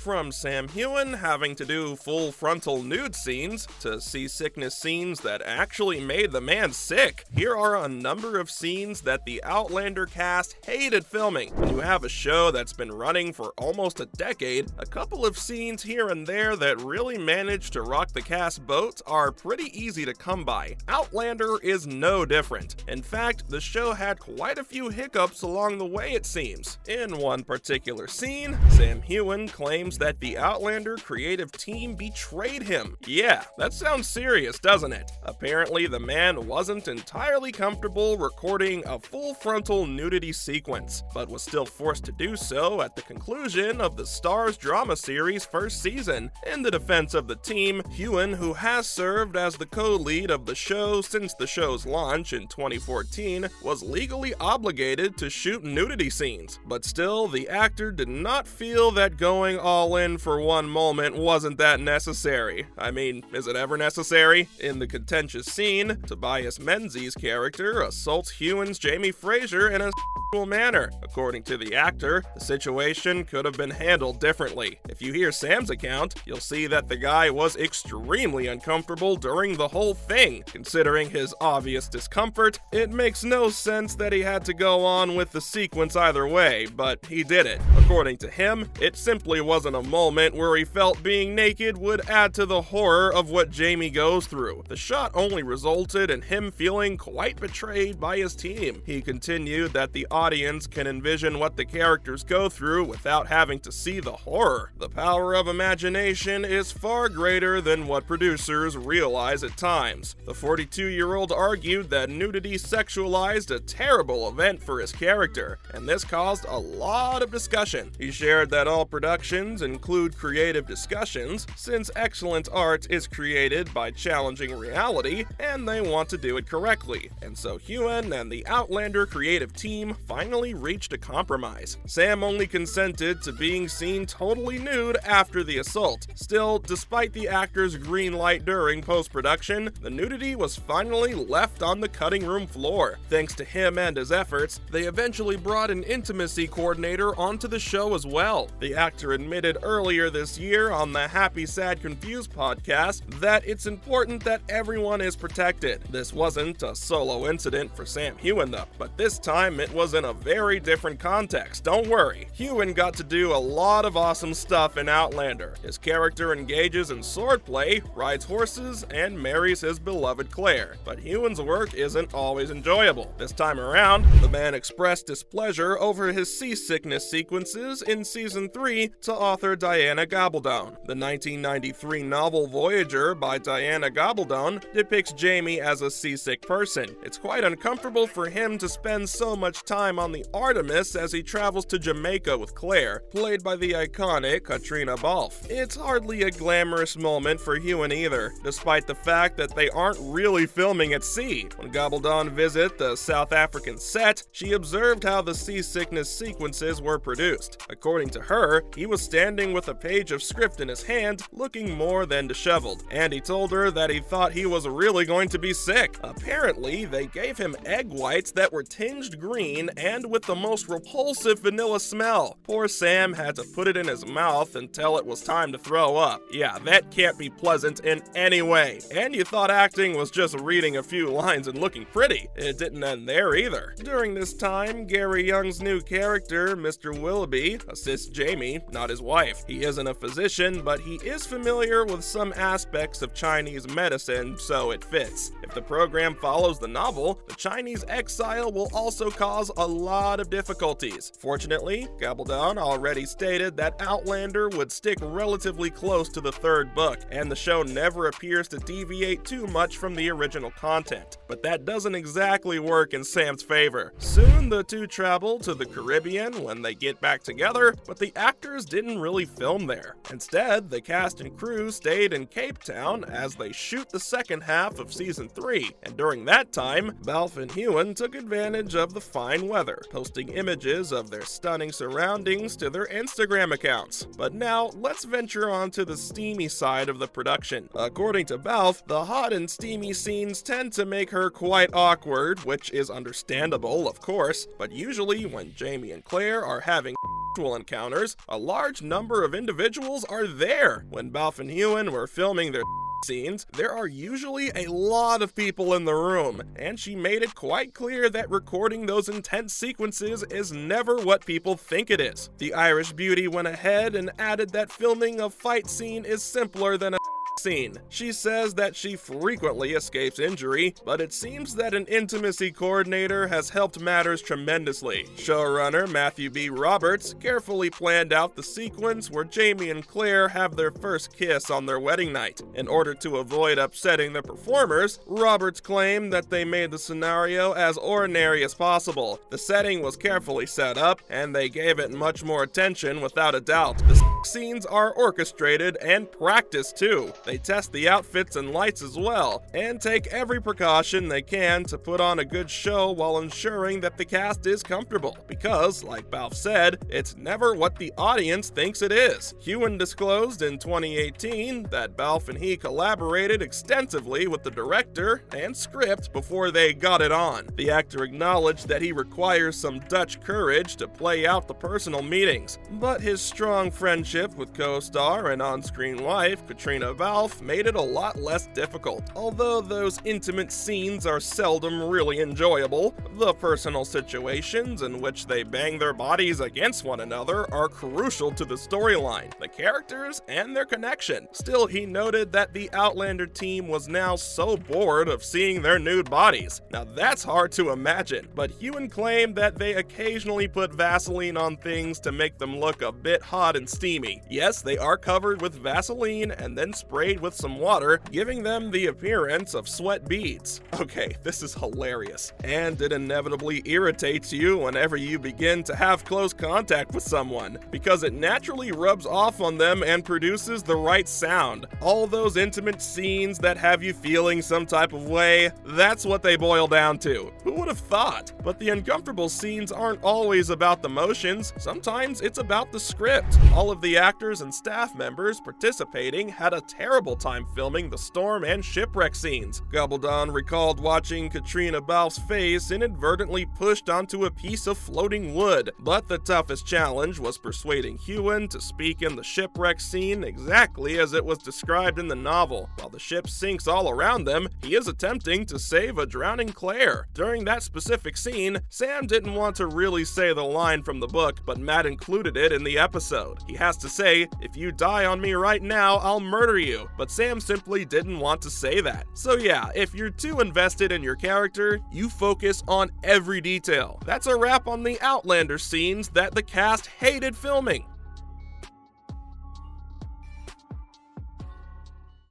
from Sam Heughan having to do full frontal nude scenes to seasickness scenes that actually made the man sick. Here are a number of scenes that the Outlander cast hated filming. When you have a show that's been running for almost a decade, a couple of scenes here and there that really managed to rock the cast boat are pretty easy to come by. Outlander is no different. In fact, the show had quite a few hiccups along the way, it seems. In one particular scene, Sam Heughan claims that the Outlander creative team betrayed him. Yeah, that sounds serious, doesn't it? Apparently, the man wasn't entirely comfortable recording a full frontal nudity sequence, but was still forced to do so at the conclusion of the Starz drama series' first season. In the defense of the team, Heughan, who has served as the co-lead of the show since the show's launch in 2014, was legally obligated to shoot nudity scenes, but still, the actor did not feel that going all in for one moment wasn't that necessary. I mean, is it ever necessary? In the contentious scene, Tobias Menzies' character assaults Heughan's Jamie Fraser in a sexual manner. According to the actor, the situation could have been handled differently. If you hear Sam's account, you'll see that the guy was extremely uncomfortable during the whole thing. Considering his obvious discomfort, it makes no sense that he had to go on with the sequence either way, but he did it. According to him, it simply wasn't a moment where he felt being naked would add to the horror of what Jamie goes through. The shot only resulted in him feeling quite betrayed by his team. He continued that the audience can envision what the characters go through without having to see the horror. The power of imagination is far greater than what producers realize at times. The 42-year-old argued that nudity sexualized a terrible event for his character, and this caused a lot of discussion. He shared that all productions include creative discussions, since excellent art is created by challenging reality, and they want to do it correctly. And so Heughan and the Outlander creative team finally reached a compromise. Sam only consented to being seen totally nude after the assault. Still, despite the actor's green light during post-production, the nudity was finally left on the cutting room floor. Thanks to him and his efforts, they eventually brought an intimacy coordinator onto the show as well. The actor admitted earlier this year on the Happy Sad Confused podcast that it's important that everyone is protected. This wasn't a solo incident for Sam Heughan though, but this time it was in a very different context, don't worry. Heughan got to do a lot of awesome stuff in Outlander. His character engages in swordplay, rides horses, and marries his beloved Claire. But Heughan's work isn't always enjoyable. This time around, the man expressed displeasure over his seasickness sequences in Season 3 to author Diana Gabaldon. The 1993 novel Voyager by Diana Gabaldon depicts Jamie as a seasick person. It's quite uncomfortable for him to spend so much time on the Artemis as he travels to Jamaica with Claire, played by the iconic Katrina Balfe. It's hardly a glamorous moment for Heughan either, despite the fact that they aren't really filming at sea. When Gabaldon visited the South African set, she observed how the seasickness sequences were produced. According to her, he was standing with a page of script in his hand, looking more than disheveled, and he told her that he thought he was really going to be sick. Apparently, they gave him egg whites that were tinged green and with the most repulsive vanilla smell. Poor Sam had to put it in his mouth until it was time to throw up. Yeah, that can't be pleasant in any way. And you thought acting was just reading a few lines and looking pretty. It didn't end there either. During this time, Gary Young's new character, Mr. Willoughby, assists Jamie, not his wife. He isn't a physician, but he is familiar with some aspects of Chinese medicine, so it fits. If the program follows the novel, the Chinese exile will also cause a lot of difficulties. Fortunately, Gabaldon already stated that Outlander would stick relatively close to the third book, and the show never appears to deviate too much from the original content. But that doesn't exactly work in Sam's favor. Soon, the two travel to the Caribbean when they get back together, but the actors didn't really film there. Instead, the cast and crew stayed in Cape Town as they shoot the second half of Season 3, and during that time, Balfe and Heughan took advantage of the fine weather, posting images of their stunning surroundings to their Instagram accounts. But now, let's venture onto the steamy side of the production. According to Balfe, the hot and steamy scenes tend to make her quite awkward, which is understandable, of course, but usually when Jamie and Claire are having sexual encounters, a large number of individuals are there. When Balfe and Hewen were filming their scenes, there are usually a lot of people in the room, and she made it quite clear that recording those intense sequences is never what people think it is. The Irish beauty went ahead and added that filming a fight scene is simpler than a scene. She says that she frequently escapes injury, but it seems that an intimacy coordinator has helped matters tremendously. Showrunner Matthew B. Roberts carefully planned out the sequence where Jamie and Claire have their first kiss on their wedding night. In order to avoid upsetting the performers, Roberts claimed that they made the scenario as ordinary as possible. The setting was carefully set up, and they gave it much more attention without a doubt. The scenes are orchestrated and practiced too. They test the outfits and lights as well, and take every precaution they can to put on a good show while ensuring that the cast is comfortable. Because, like Balfe said, it's never what the audience thinks it is. Hewen disclosed in 2018 that Balfe and he collaborated extensively with the director and script before they got it on. The actor acknowledged that he requires some Dutch courage to play out the personal meetings, but his strong friendship with co-star and on-screen wife Katrina Balfe made it a lot less difficult. Although those intimate scenes are seldom really enjoyable, the personal situations in which they bang their bodies against one another are crucial to the storyline, the characters, and their connection. Still, he noted that the Outlander team was now so bored of seeing their nude bodies. Now that's hard to imagine, but Hewen claimed that they occasionally put Vaseline on things to make them look a bit hot and steamy. Yes, they are covered with Vaseline and then sprayed with some water, giving them the appearance of sweat beads. Okay, this is hilarious. And it inevitably irritates you whenever you begin to have close contact with someone, because it naturally rubs off on them and produces the right sound. All those intimate scenes that have you feeling some type of way, that's what they boil down to. Who would have thought? But the uncomfortable scenes aren't always about the motions, sometimes it's about the script. All of the actors and staff members participating had a terrible time filming the storm and shipwreck scenes. Gabaldon recalled watching Katrina Balfe's face inadvertently pushed onto a piece of floating wood, but the toughest challenge was persuading Hewen to speak in the shipwreck scene exactly as it was described in the novel. While the ship sinks all around them, he is attempting to save a drowning Claire. During that specific scene, Sam didn't want to really say the line from the book, but Matt included it in the episode. He has to say, "If you die on me right now, I'll murder you," but Sam simply didn't want to say that. So yeah, if you're too invested in your character, you focus on every detail. That's a wrap on the Outlander scenes that the cast hated filming.